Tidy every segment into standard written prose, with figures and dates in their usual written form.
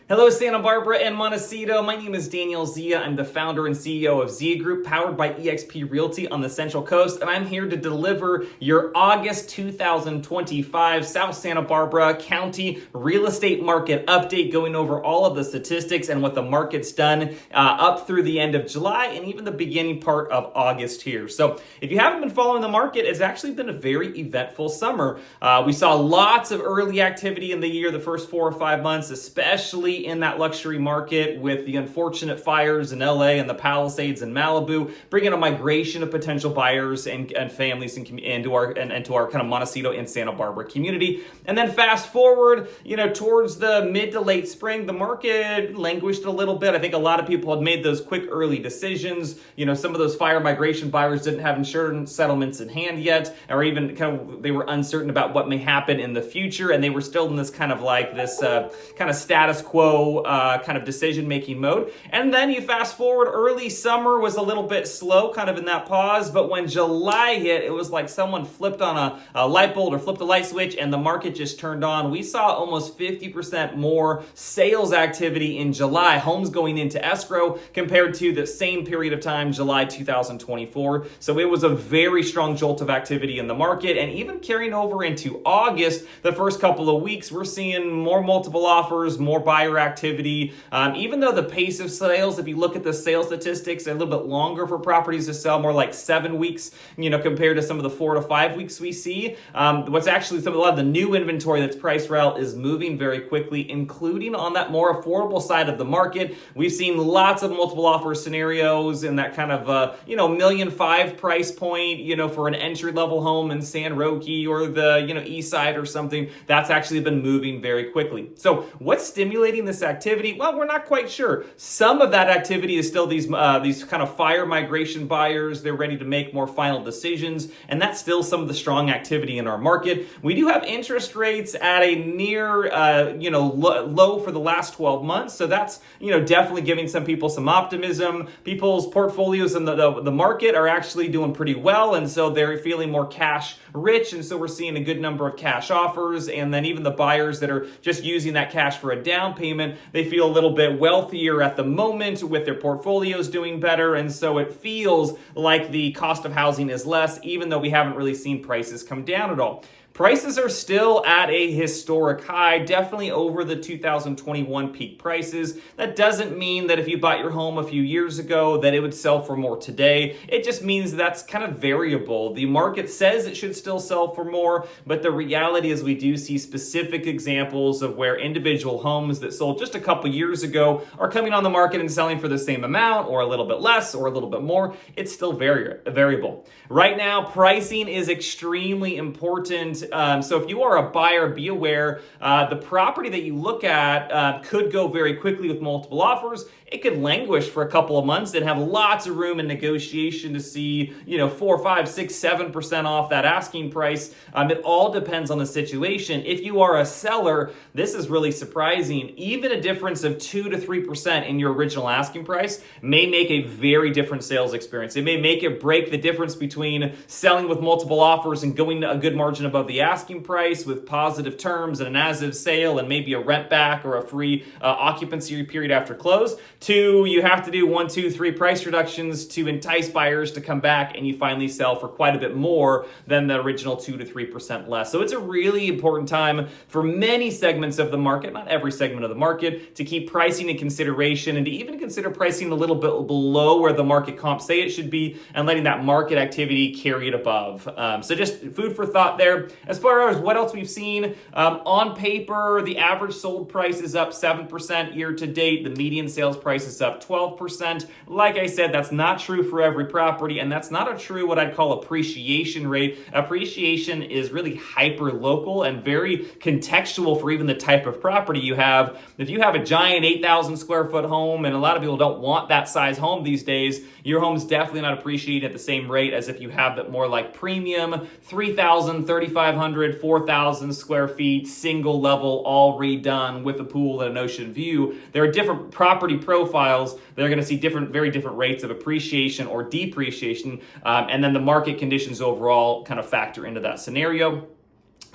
Hello, Santa Barbara and Montecito. My name is Daniel Zia. I'm the founder and CEO of Zia Group, powered by eXp Realty on the Central Coast, and I'm here to deliver your August 2025 South Santa Barbara County real estate market update, going over all of the statistics and what the market's done up through the end of July and even the beginning part of August here. So if you haven't been following the market, it's actually been a very eventful summer. We saw lots of early activity in the year, the first 4 or 5 months, especially in that luxury market with the unfortunate fires in LA and the Palisades in Malibu, bringing a migration of potential buyers and families into our kind of Montecito and Santa Barbara community. And then fast forward, towards the mid to late spring, the market languished a little bit. I think a lot of people had made those quick early decisions. Some of those fire migration buyers didn't have insurance settlements in hand yet, or even they were uncertain about what may happen in the future, and they were still in this kind of status quo kind of decision-making mode. And then you fast forward, early summer was a little bit slow, kind of in that pause, but when July hit, it was like someone flipped on a light bulb or flipped a light switch and the market just turned on. We saw almost 50% more sales activity in July, homes going into escrow, compared to the same period of time, July 2024. So it was a very strong jolt of activity in the market, and even carrying over into August, the first couple of weeks, we're seeing more multiple offers, more buyer activity. Even though the pace of sales, if you look at the sales statistics, they're a little bit longer for properties to sell, more like 7 weeks, compared to some of the 4 to 5 weeks we see. What's actually a lot of the new inventory that's priced right is moving very quickly, including on that more affordable side of the market. We've seen lots of multiple offer scenarios in that kind of $1.5 million price point, for an entry level home in San Roque or the East Side or something. That's actually been moving very quickly. So what's stimulating this activity? Well, we're not quite sure. Some of that activity is still these kind of fire migration buyers. They're ready to make more final decisions, and that's still some of the strong activity in our market. We do have interest rates at a near low for the last 12 months, so that's definitely giving some people some optimism. People's portfolios in the market are actually doing pretty well, and so they're feeling more cash rich, and so we're seeing a good number of cash offers. And then even the buyers that are just using that cash for a down payment, they feel a little bit wealthier at the moment with their portfolios doing better, and so it feels like the cost of housing is less, even though we haven't really seen prices come down at all. Prices are still at a historic high, definitely over the 2021 peak prices. That doesn't mean that if you bought your home a few years ago that it would sell for more today. It just means that's kind of variable. The market says it should still sell for more, but the reality is we do see specific examples of where individual homes that sold just a couple years ago are coming on the market and selling for the same amount or a little bit less or a little bit more. It's still variable. Right now, pricing is extremely important. So if you are a buyer, be aware the property that you look at could go very quickly with multiple offers. It could languish for a couple of months and have lots of room in negotiation to see, 4, 5, 6, 7% off that asking price. It all depends on the situation. If you are a seller, this is really surprising. Even a difference of 2 to 3% in your original asking price may make a very different sales experience. It may make or break the difference between selling with multiple offers and going to a good margin above the asking price with positive terms and an as-is sale and maybe a rent back or a free occupancy period after close. 2, you have to do 1, 2, 3 price reductions to entice buyers to come back, and you finally sell for quite a bit more than the original 2 to 3% less. So it's a really important time for many segments of the market, not every segment of the market, to keep pricing in consideration and to even consider pricing a little bit below where the market comps say it should be and letting that market activity carry it above. So just food for thought there. As far as what else we've seen, on paper, the average sold price is up 7% year to date. The median sales price is up 12%. Like I said, that's not true for every property, and that's not a true what I'd call appreciation rate. Appreciation is really hyper local and very contextual for even the type of property you have. If you have a giant 8,000 square foot home, and a lot of people don't want that size home these days, your home's definitely not appreciating at the same rate as if you have it more like premium, 3,000, 3,500, 4,000 square feet, single level, all redone with a pool and an ocean view. There are different property profiles that are going to see very different rates of appreciation or depreciation, and then the market conditions overall kind of factor into that scenario.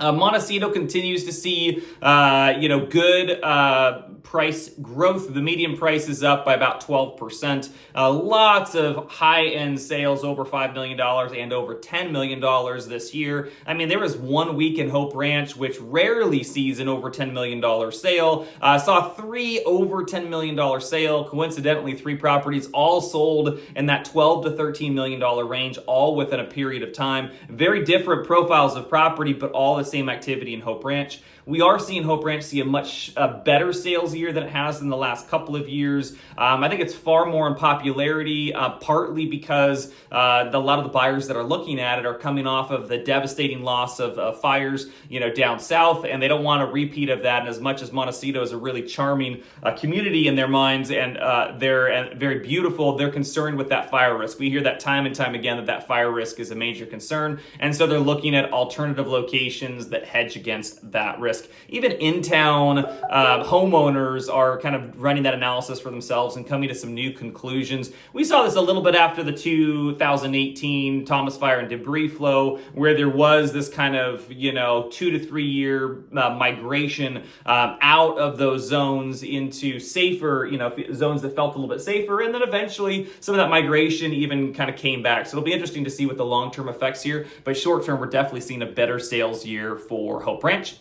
Montecito continues to see, good price growth. The median price is up by about 12%. Lots of high-end sales, over $5 million and over $10 million this year. I mean, there was 1 week in Hope Ranch, which rarely sees an over $10 million sale. Saw 3 over $10 million sale. Coincidentally, 3 properties all sold in that $12 to $13 million range, all within a period of time. Very different profiles of property, but all the same activity in Hope Ranch. We are seeing Hope Ranch see a much better sales year than it has in the last couple of years. I think it's far more in popularity, partly because a lot of the buyers that are looking at it are coming off of the devastating loss of fires, down south, and they don't want a repeat of that. And as much as Montecito is a really charming community in their minds, and they're very beautiful, they're concerned with that fire risk. We hear that time and time again that fire risk is a major concern, and so they're looking at alternative locations that hedge against that risk. Even in-town homeowners are kind of running that analysis for themselves and coming to some new conclusions. We saw this a little bit after the 2018 Thomas Fire and debris flow, where there was this kind of 2 to 3 year migration out of those zones into safer, zones that felt a little bit safer, and then eventually some of that migration even kind of came back. So it'll be interesting to see what the long-term effects here, but short-term, we're definitely seeing a better sales year for Hope Ranch.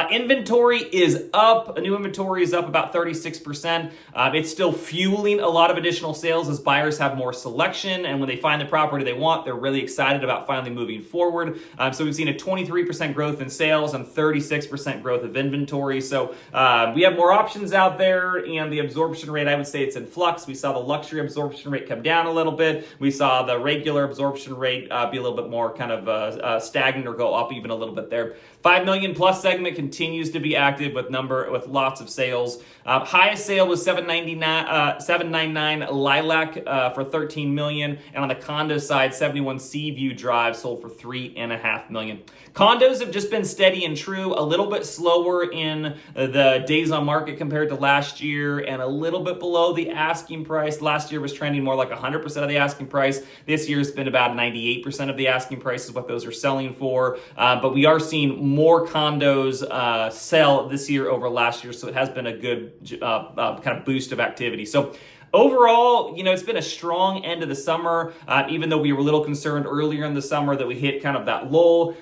Inventory is up. New inventory is up about 36%. It's still fueling a lot of additional sales as buyers have more selection, and when they find the property they want, they're really excited about finally moving forward. So we've seen a 23% growth in sales and 36% growth of inventory. So we have more options out there, and the absorption rate, I would say it's in flux. We saw the luxury absorption rate come down a little bit. We saw the regular absorption rate be a little bit more kind of stagnant or go up even a little bit there. 5 million plus segment continues to be active with lots of sales. Highest sale was 799 Lilac for 13 million, and on the condo side, 71 Seaview Drive sold for 3.5 million. Condos have just been steady and true, a little bit slower in the days on market compared to last year, and a little bit below the asking price. Last year was trending more like 100% of the asking price. This year's been about 98% of the asking price is what those are selling for. But we are seeing more condos sell this year over last year, so it has been a good kind of boost of activity. So overall, it's been a strong end of the summer, even though we were a little concerned earlier in the summer that we hit kind of that lull.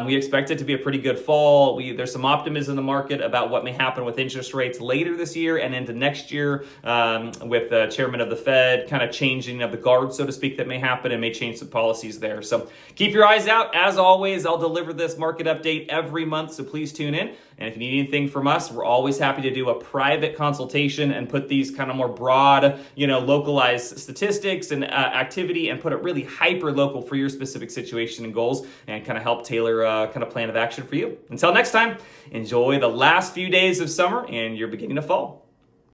We expect it to be a pretty good fall. There's some optimism in the market about what may happen with interest rates later this year and into next year, with the chairman of the Fed kind of changing of the guard, so to speak, that may happen and may change some policies there. So keep your eyes out. As always, I'll deliver this market update every month, so please tune in. And if you need anything from us, we're always happy to do a private consultation and put these kind of more broad, localized statistics and activity and put it really hyper local for your specific situation and goals and kind of help tailor a kind of plan of action for you. Until next time, enjoy the last few days of summer and you're beginning to fall.